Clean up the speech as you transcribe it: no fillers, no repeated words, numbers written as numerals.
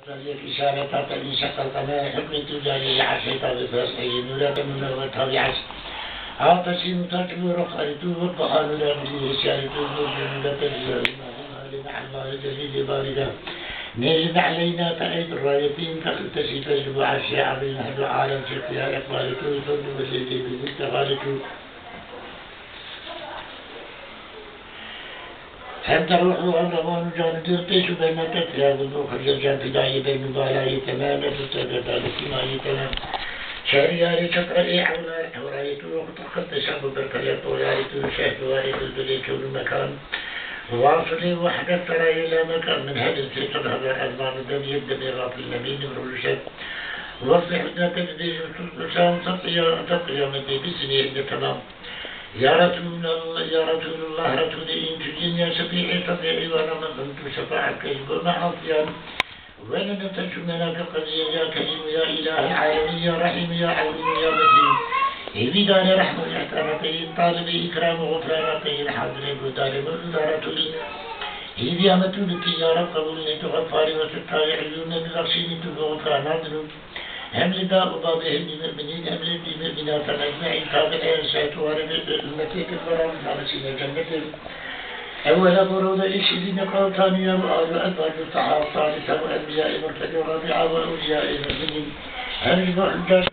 تليك إشارة تلي شقلت ما حكم تجاري عشيطة بفرسين ولا تمنى وطبيعش عاطشين تجبر خريطو والضحان لا بليه شارتو ولا تجزر مع الله جليل باردا نجد علينا تأيد الرايتين تخلتشي تجلب عشي عظيم هدو عالم شقيا إقبالتو يطلب وسيدي بذلك غالتو حتى الروح والرغم جان درتش بين تتراب المخرج جان بداية بين مبالاة تماما تتدى لكما يتنا شارياري تقرأي حوراية وقت خط شعب بركلة طولاري شهد واري البليك والمكان واصلي وحدة ترى إلى مكان من هذا السيطان هذا الأزمان دم يبدأ غافل النبي نمر الشد وصح تجديد لسان تقيا مدي بسنين تمام يا رسول الله رسولي إن تجين يا شفيعي شفيعي وأنا من كنت شفاعك يقول عصيان وأنا نتشو منك قضية يا كريم يا إله العالمين يا رحيم يا عظيم يا متين إبدان رحمة إحسانتين طالب إكرام غفرانتين حاضرين وطالب رسولي إذ يا متولك يا رب قبولني تغفار وستار عيون بغشين تغفران عدل حمل داء بابهم المؤمنين حمل المؤمنات أجمعين تابع إنسات وارد المتيك الفرام حرسين جنة أول برود إشهدين قال ثانيا وآل أدبار الصحابة ثالثا وأنبياء مرتدى رابعا وأولياء المؤمنين حمل بحجاج